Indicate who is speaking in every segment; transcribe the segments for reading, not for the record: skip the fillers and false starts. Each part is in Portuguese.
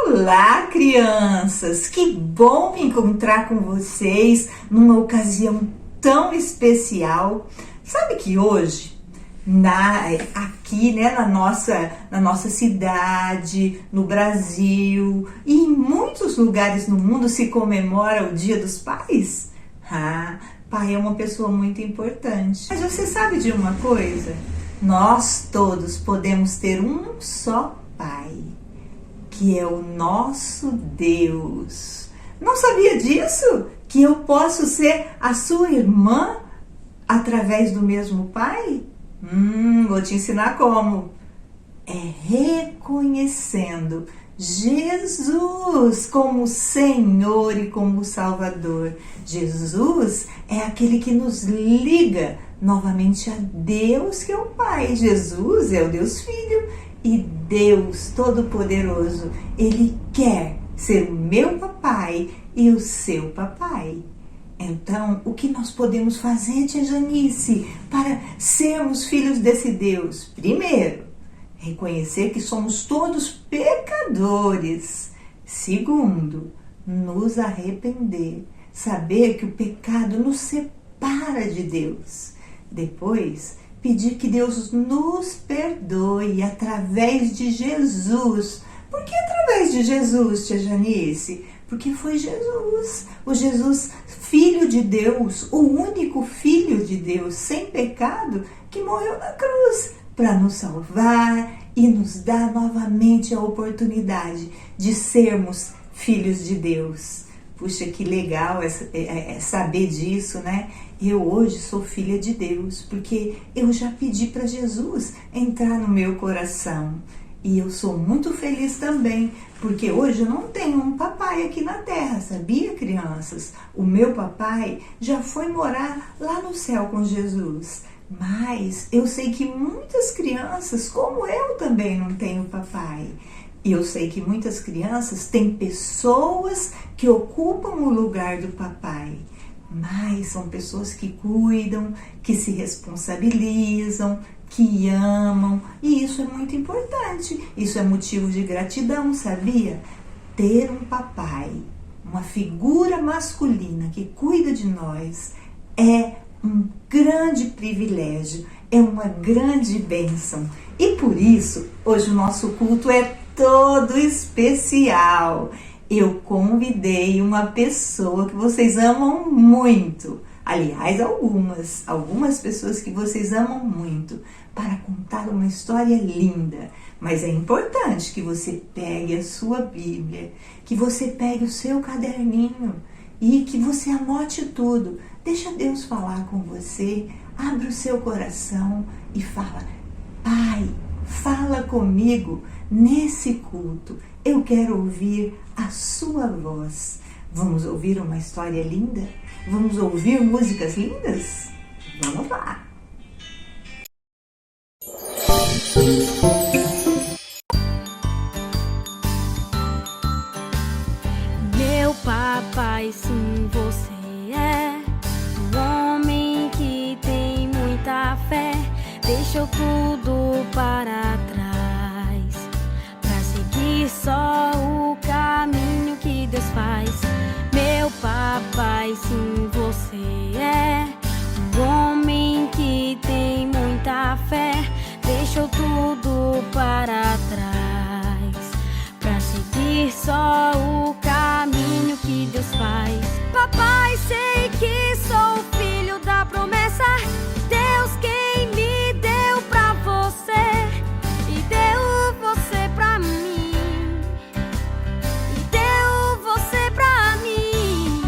Speaker 1: Olá, crianças! Que bom me encontrar com vocês numa ocasião tão especial. Sabe que hoje, aqui, na nossa cidade, no Brasil e em muitos lugares no mundo se comemora o Dia dos Pais? Pai é uma pessoa muito importante. Mas você sabe de uma coisa? Nós todos podemos ter um só Pai, que é o nosso Deus. Não sabia disso? Que eu posso ser a sua irmã através do mesmo Pai? Vou te ensinar como. É reconhecendo Jesus como Senhor e como Salvador. Jesus é aquele que nos liga novamente a Deus, que é o Pai. Jesus é o Deus Filho. E Deus Todo-Poderoso, Ele quer ser o meu papai e o seu papai. Então, o que nós podemos fazer, tia Janice, para sermos filhos desse Deus? Primeiro, reconhecer que somos todos pecadores. Segundo, nos arrepender. Saber que o pecado nos separa de Deus. Depois, pedir que Deus nos perdoe através de Jesus. Por que através de Jesus, tia Janice? Porque foi Jesus, o Jesus, Filho de Deus, o único Filho de Deus, sem pecado, que morreu na cruz para nos salvar e nos dar novamente a oportunidade de sermos filhos de Deus. Puxa, que legal saber disso, né? Eu hoje sou filha de Deus, porque eu já pedi para Jesus entrar no meu coração. E eu sou muito feliz também, porque hoje eu não tenho um papai aqui na terra, sabia, crianças? O meu papai já foi morar lá no céu com Jesus. Mas eu sei que muitas crianças, como eu, também não tenho papai. E eu sei que muitas crianças têm pessoas que ocupam o lugar do papai. Mas são pessoas que cuidam, que se responsabilizam, que amam. E isso é muito importante. Isso é motivo de gratidão, sabia? Ter um papai, uma figura masculina que cuida de nós é um grande privilégio, é uma grande bênção. E por isso, hoje o nosso culto é todo especial. Eu convidei uma pessoa que vocês amam muito. Aliás, algumas pessoas que vocês amam muito, para contar uma história linda. Mas é importante que você pegue a sua Bíblia, que você pegue o seu caderninho e que você anote tudo. Deixa Deus falar com você, abre o seu coração e fala: Pai, fala comigo nesse culto. Eu quero ouvir a sua voz. Vamos ouvir uma história linda? Vamos ouvir músicas lindas? Vamos lá!
Speaker 2: Meu papai, sim, você é um homem que tem muita fé. Deixou tudo para trás pra seguir só o caminho que Deus faz. Meu papai, sim, você é um homem que tem muita fé. Deixou tudo para trás pra seguir só o caminho que Deus faz. Papai, sei que sou filho da promessa. Deus quem me deu pra você e deu você pra mim, e deu você pra mim.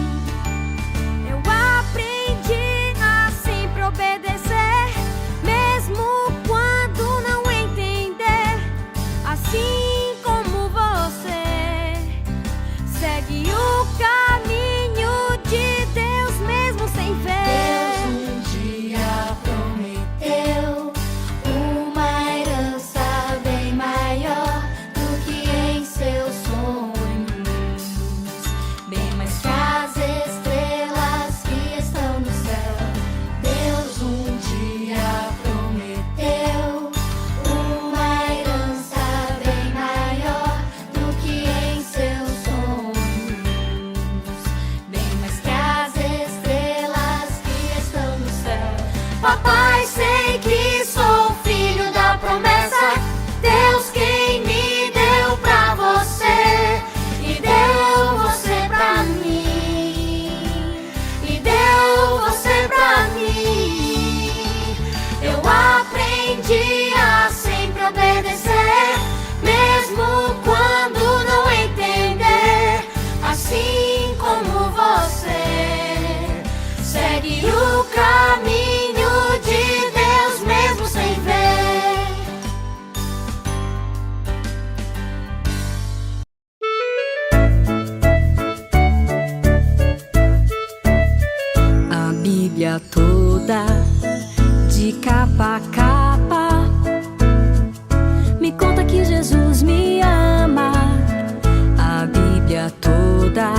Speaker 2: Papai, sei que sou filho da promessa. Deus quem me deu pra você e deu você pra mim, e deu você pra mim. Eu aprendi a sempre obedecer, mesmo quando não entender. Assim como você segue o caminho de Deus mesmo sem ver. A Bíblia toda, de capa a capa, me conta que Jesus me ama. A Bíblia toda,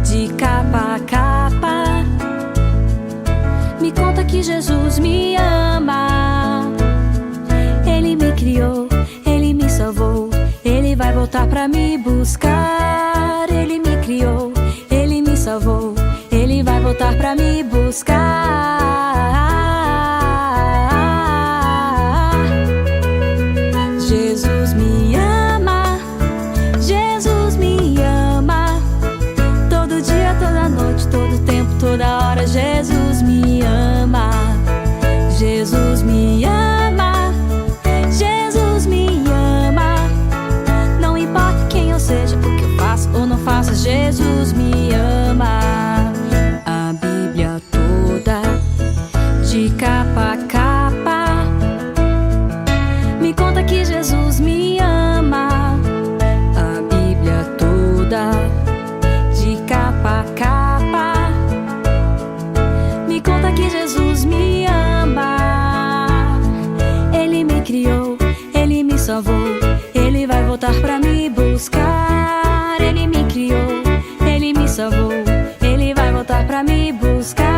Speaker 2: de capa a capa, me conta que Jesus me ama. Ele me criou, Ele me salvou, Ele vai voltar pra me buscar. Ele me criou, Ele me salvou, Ele vai voltar pra me buscar. Jesus me ama, Jesus me ama. Todo dia, toda noite, todo tempo, toda hora, Jesus me ama. Jesus me ama, Jesus me ama. Não importa quem eu seja, o que eu faço ou não faço, Jesus me ama. A Bíblia toda, de capa a capa, me conta que Jesus me ama. A Bíblia toda, de capa a capa, me conta que Jesus me ama. Ele me criou, Ele me salvou, Ele vai voltar pra me buscar. Ele me criou, Ele me salvou, Ele vai voltar pra me buscar.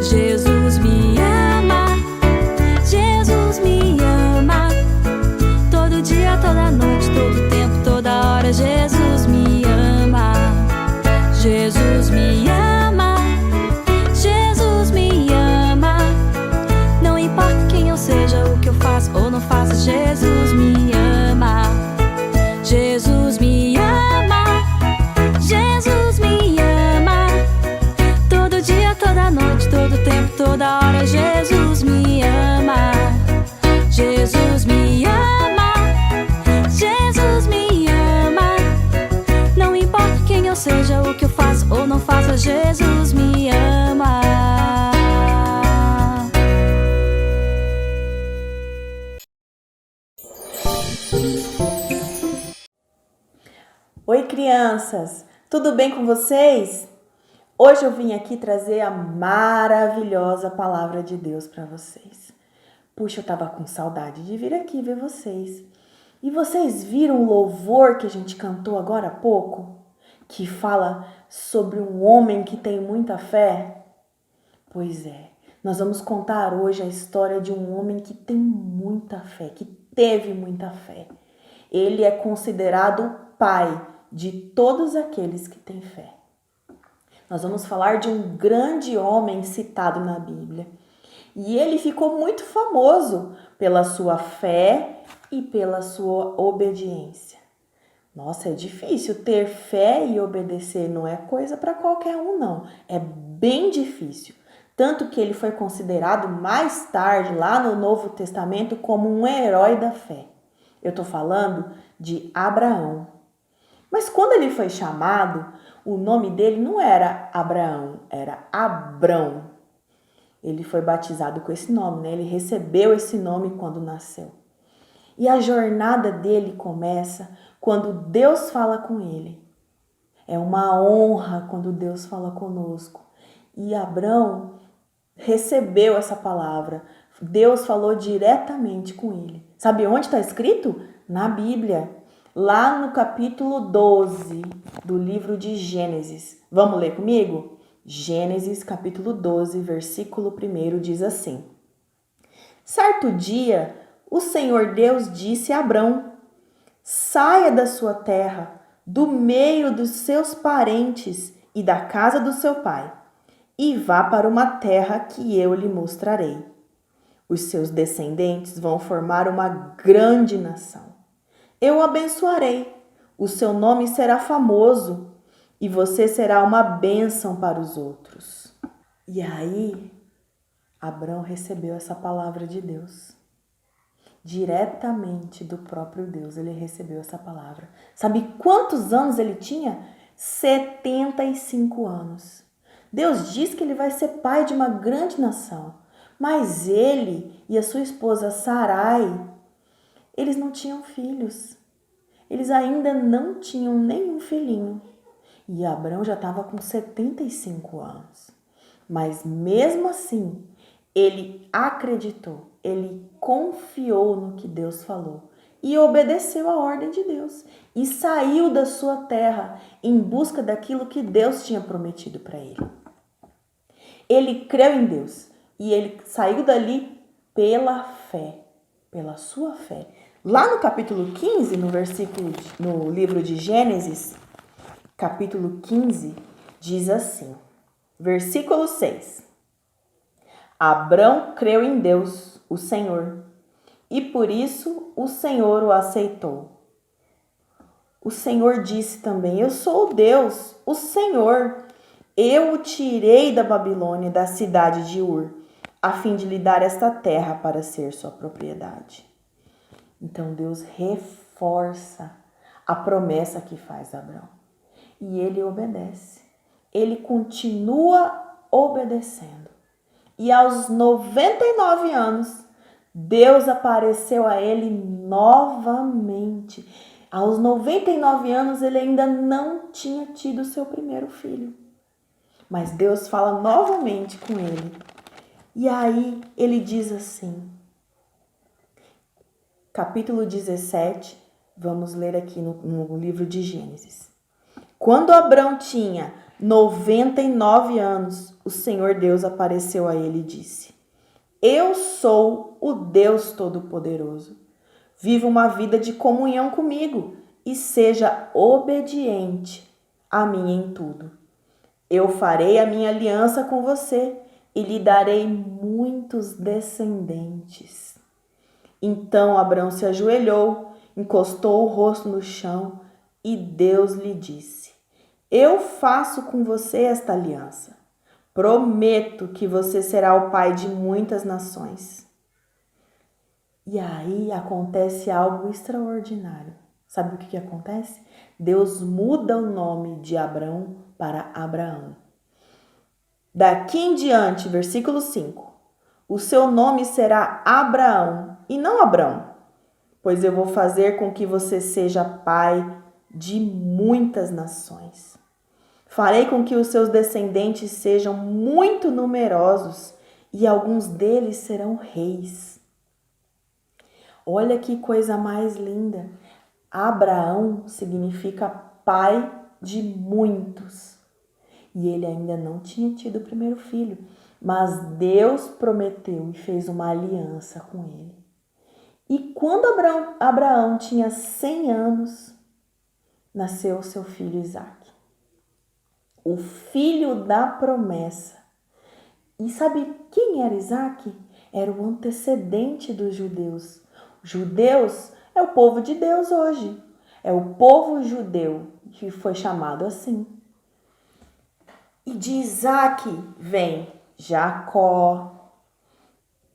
Speaker 2: Jesus me ama, Jesus me ama. Todo dia, toda noite, todo tempo, toda hora, Jesus me ama. Jesus me ama, Jesus me ama. Não importa quem eu seja, o que eu faço ou não faço, Jesus me ama. Jesus me ama, Jesus me ama. Todo dia, toda noite, todo tempo, toda hora, Jesus me ama. Jesus me ama, Jesus me ama. Não importa quem eu seja, o que eu faço ou não faço, Jesus me ama.
Speaker 3: Oi, crianças! Tudo bem com vocês? Hoje eu vim aqui trazer a maravilhosa palavra de Deus para vocês. Puxa, eu tava com saudade de vir aqui ver vocês. E vocês viram o louvor que a gente cantou agora há pouco? Que fala sobre um homem que tem muita fé? Pois é, nós vamos contar hoje a história de um homem que tem muita fé, que teve muita fé. Ele é considerado o pai de todos aqueles que têm fé. Nós vamos falar de um grande homem citado na Bíblia. E ele ficou muito famoso pela sua fé e pela sua obediência. Nossa, é difícil ter fé e obedecer, não é coisa para qualquer um, não. É bem difícil. Tanto que ele foi considerado mais tarde, lá no Novo Testamento, como um herói da fé. Eu estou falando de Abraão. Mas quando ele foi chamado, o nome dele não era Abraão, era Abrão. Ele foi batizado com esse nome, né? Ele recebeu esse nome quando nasceu. E a jornada dele começa quando Deus fala com ele. É uma honra quando Deus fala conosco. E Abrão recebeu essa palavra. Deus falou diretamente com ele. Sabe onde está escrito? Na Bíblia. Lá no capítulo 12 do livro de Gênesis. Vamos ler comigo? Gênesis capítulo 12, versículo 1 diz assim: Certo dia, o Senhor Deus disse a Abrão: Saia da sua terra, do meio dos seus parentes e da casa do seu pai, e vá para uma terra que eu lhe mostrarei. Os seus descendentes vão formar uma grande nação. Eu o abençoarei, o seu nome será famoso e você será uma bênção para os outros. E aí, Abrão recebeu essa palavra de Deus. Diretamente do próprio Deus, ele recebeu essa palavra. Sabe quantos anos ele tinha? 75 anos. Deus diz que ele vai ser pai de uma grande nação, mas ele e a sua esposa Sarai, eles não tinham filhos. Eles ainda não tinham nenhum filhinho. E Abrão já estava com 75 anos. Mas mesmo assim, ele acreditou, ele confiou no que Deus falou e obedeceu a ordem de Deus e saiu da sua terra em busca daquilo que Deus tinha prometido para ele. Ele creu em Deus e ele saiu dali pela fé, pela sua fé. Lá no capítulo 15, no livro de Gênesis, capítulo 15, diz assim, versículo 6. Abrão creu em Deus, o Senhor, e por isso o Senhor o aceitou. O Senhor disse também, eu sou o Deus, o Senhor. Eu o tirei da Babilônia, da cidade de Ur, a fim de lhe dar esta terra para ser sua propriedade. Então Deus reforça a promessa que faz a Abrão. E ele obedece. Ele continua obedecendo. E aos 99 anos, Deus apareceu a ele novamente. Aos 99 anos, ele ainda não tinha tido seu primeiro filho. Mas Deus fala novamente com ele. E aí, ele diz assim, capítulo 17, vamos ler aqui no livro de Gênesis. Quando Abrão tinha 99 anos, o Senhor Deus apareceu a ele e disse, eu sou o Deus Todo-Poderoso. Viva uma vida de comunhão comigo e seja obediente a mim em tudo. Eu farei a minha aliança com você e lhe darei muitos descendentes. Então Abrão se ajoelhou, encostou o rosto no chão e Deus lhe disse, eu faço com você esta aliança. Prometo que você será o pai de muitas nações. E aí acontece algo extraordinário. Sabe o que acontece? Deus muda o nome de Abrão para Abraão. Daqui em diante, versículo 5. O seu nome será Abraão e não Abrão, pois eu vou fazer com que você seja pai de muitas nações. Farei com que os seus descendentes sejam muito numerosos e alguns deles serão reis. Olha que coisa mais linda. Abraão significa pai de muitos. E ele ainda não tinha tido o primeiro filho, mas Deus prometeu e fez uma aliança com ele. E quando Abraão tinha 100 anos, nasceu seu filho Isaque. O filho da promessa. E sabe quem era Isaque? Era o antecedente dos judeus. Judeus é o povo de Deus hoje. É o povo judeu que foi chamado assim. E de Isaque vem Jacó,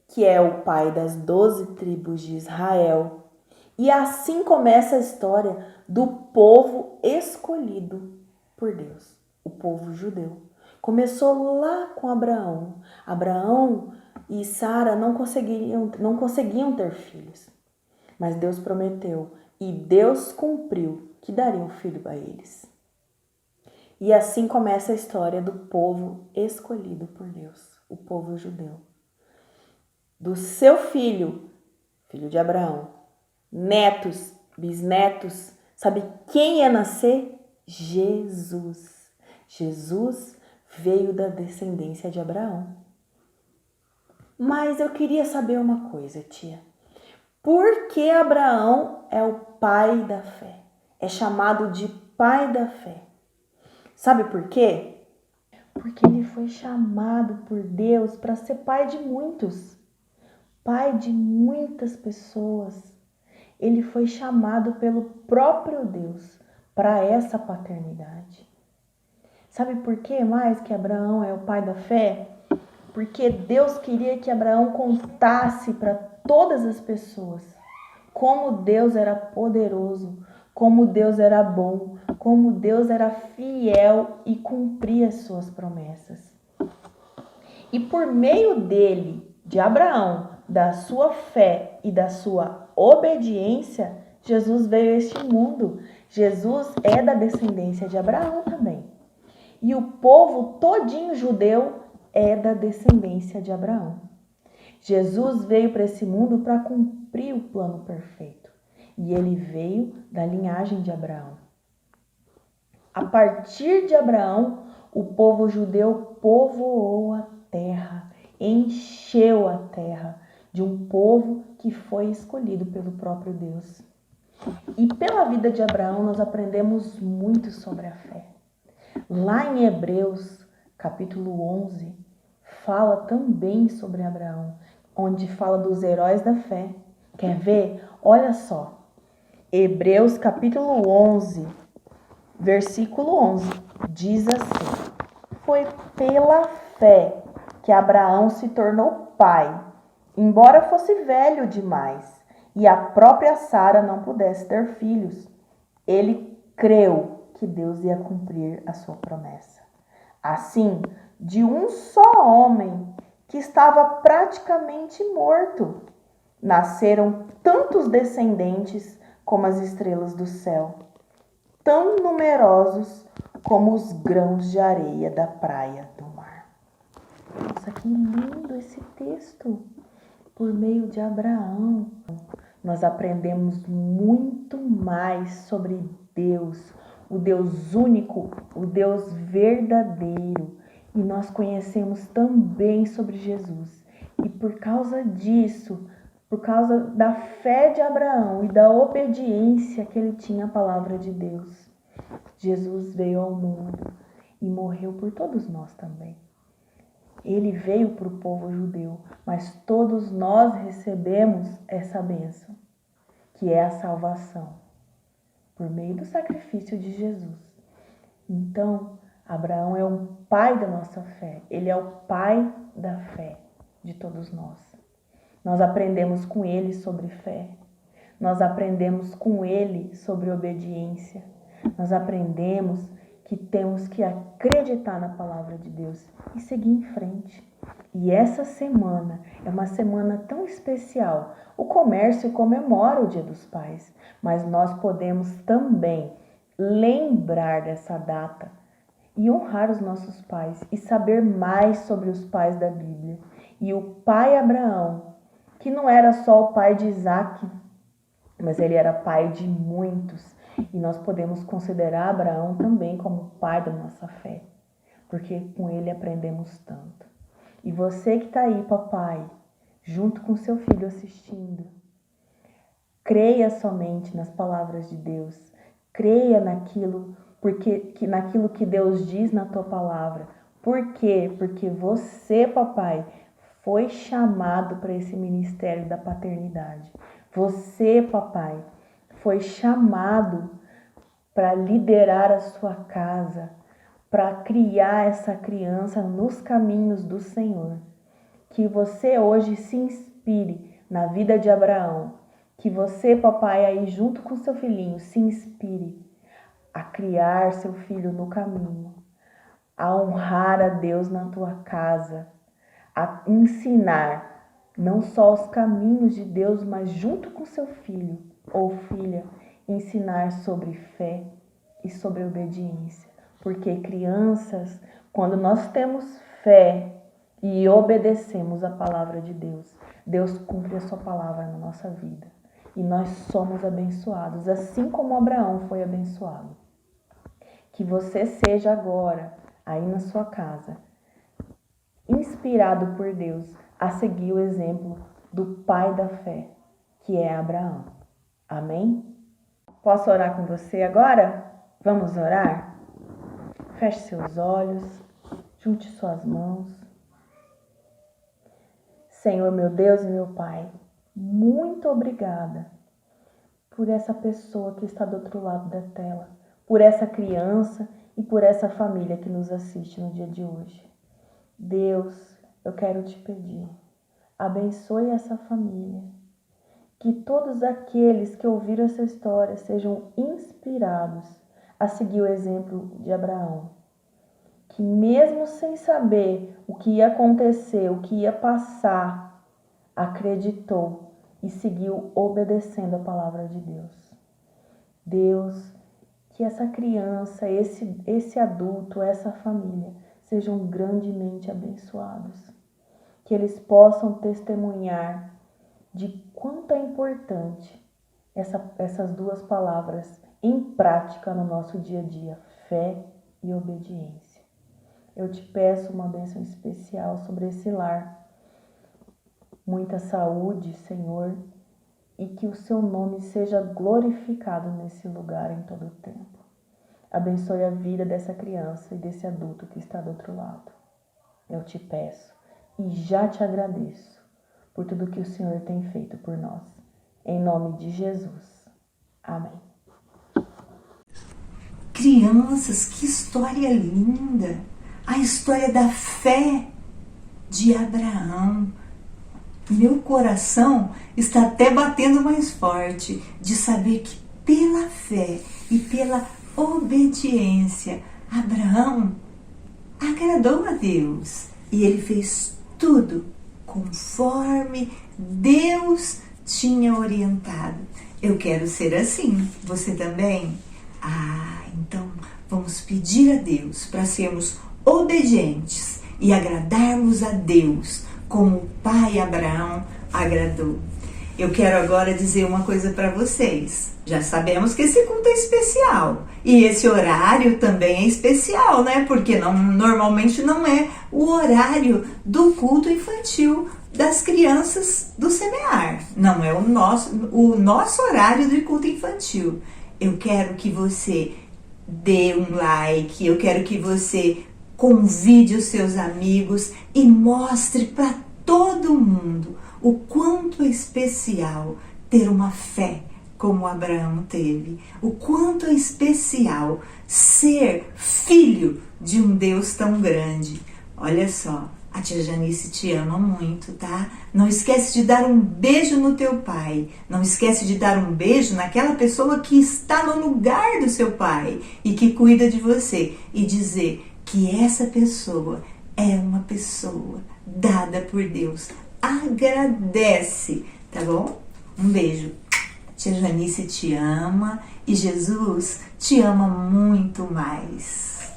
Speaker 3: que é o pai das 12 tribos de Israel. E assim começa a história do povo escolhido por Deus. O povo judeu. Começou lá com Abraão. Abraão e Sara não conseguiam ter filhos. Mas Deus prometeu e Deus cumpriu que daria um filho a eles. E assim começa a história do povo escolhido por Deus, o povo judeu. Do seu filho, filho de Abraão, netos, bisnetos, sabe quem ia nascer? Jesus. Jesus veio da descendência de Abraão. Mas eu queria saber uma coisa, tia. Por que Abraão é o pai da fé? é chamado de pai da fé. Sabe por quê? Porque ele foi chamado por Deus para ser pai de muitos, pai de muitas pessoas. Ele foi chamado pelo próprio Deus para essa paternidade. Sabe por que mais que Abraão é o pai da fé? Porque Deus queria que Abraão contasse para todas as pessoas como Deus era poderoso, como Deus era bom, como Deus era fiel e cumpria as suas promessas. E por meio dele, de Abraão, da sua fé e da sua obediência, Jesus veio a este mundo. Jesus é da descendência de Abraão também. E o povo todinho judeu é da descendência de Abraão. Jesus veio para esse mundo para cumprir o plano perfeito. E ele veio da linhagem de Abraão. A partir de Abraão, o povo judeu povoou a terra, encheu a terra de um povo que foi escolhido pelo próprio Deus. E pela vida de Abraão, nós aprendemos muito sobre a fé. Lá em Hebreus, capítulo 11, fala também sobre Abraão, onde fala dos heróis da fé. Quer ver? Olha só. Hebreus, capítulo 11, versículo 11, diz assim: Foi pela fé que Abraão se tornou pai, embora fosse velho demais, e a própria Sara não pudesse ter filhos. Ele creu que Deus ia cumprir a sua promessa. Assim, de um só homem que estava praticamente morto, nasceram tantos descendentes como as estrelas do céu, tão numerosos como os grãos de areia da praia do mar. Nossa, que lindo esse texto! Por meio de Abraão, nós aprendemos muito mais sobre Deus, o Deus único, o Deus verdadeiro. E nós conhecemos também sobre Jesus. E por causa disso, por causa da fé de Abraão e da obediência que ele tinha à palavra de Deus, Jesus veio ao mundo e morreu por todos nós também. Ele veio para o povo judeu, mas todos nós recebemos essa bênção, que é a salvação, por meio do sacrifício de Jesus. Então, Abraão é o pai da nossa fé, ele é o pai da fé de todos nós. Nós aprendemos com ele sobre fé, nós aprendemos com ele sobre obediência, nós aprendemos que temos que acreditar na palavra de Deus e seguir em frente. E essa semana é uma semana tão especial. O comércio comemora o Dia dos Pais, mas nós podemos também lembrar dessa data e honrar os nossos pais e saber mais sobre os pais da Bíblia. E o pai Abraão, que não era só o pai de Isaac, mas ele era pai de muitos. E nós podemos considerar Abraão também como pai da nossa fé, porque com ele aprendemos tanto. E você que está aí, papai, junto com seu filho assistindo, creia somente nas palavras de Deus, creia naquilo, naquilo que Deus diz na tua palavra. Por quê? Porque você, papai, foi chamado para esse ministério da paternidade. Você, papai, foi chamado para liderar a sua casa, para criar essa criança nos caminhos do Senhor. Que você hoje se inspire na vida de Abraão. Que você, papai, aí junto com seu filhinho, se inspire a criar seu filho no caminho, a honrar a Deus na tua casa, a ensinar não só os caminhos de Deus, mas junto com seu filho ou filha, ensinar sobre fé e sobre obediência. Porque crianças, quando nós temos fé e obedecemos a palavra de Deus, Deus cumpre a sua palavra na nossa vida. E nós somos abençoados, assim como Abraão foi abençoado. Que você seja agora, aí na sua casa, inspirado por Deus a seguir o exemplo do pai da fé, que é Abraão. Amém? Posso orar com você agora? Vamos orar? Feche seus olhos, junte suas mãos. Senhor, meu Deus e meu Pai, muito obrigada por essa pessoa que está do outro lado da tela, por essa criança e por essa família que nos assiste no dia de hoje. Deus, eu quero te pedir, abençoe essa família, que todos aqueles que ouviram essa história sejam inspirados a seguir o exemplo de Abraão, que mesmo sem saber o que ia acontecer, o que ia passar, acreditou e seguiu obedecendo a palavra de Deus. Deus, que essa criança, esse adulto, essa família sejam grandemente abençoados, que eles possam testemunhar de quanto é importante essas duas palavras em prática no nosso dia a dia, fé e obediência. Eu te peço uma bênção especial sobre esse lar, muita saúde, Senhor, e que o seu nome seja glorificado nesse lugar em todo o tempo. Abençoe a vida dessa criança e desse adulto que está do outro lado. Eu te peço e já te agradeço por tudo que o Senhor tem feito por nós. Em nome de Jesus. Amém.
Speaker 1: Crianças, que história linda! A história da fé de Abraão. Meu coração está até batendo mais forte de saber que pela fé e pela obediência, Abraão agradou a Deus e ele fez tudo conforme Deus tinha orientado. Eu quero ser assim. Você também? Então vamos pedir a Deus para sermos obedientes e agradarmos a Deus como o pai Abraão agradou. Eu quero agora dizer uma coisa para vocês. Já sabemos que esse culto é especial. E esse horário também é especial, né? Porque normalmente não é o horário do culto infantil das crianças do Semear. Não é o nosso horário de culto infantil. Eu quero que você dê um like, eu quero que você convide os seus amigos e mostre para todo mundo o quanto é especial ter uma fé como Abraão teve, o quanto é especial ser filho de um Deus tão grande. Olha só, a tia Janice te ama muito, tá? Não esquece de dar um beijo no teu pai, não esquece de dar um beijo naquela pessoa que está no lugar do seu pai e que cuida de você e dizer que essa pessoa é uma pessoa dada por Deus. Agradece, tá bom? Um beijo. Tia Janice te ama e Jesus te ama muito mais.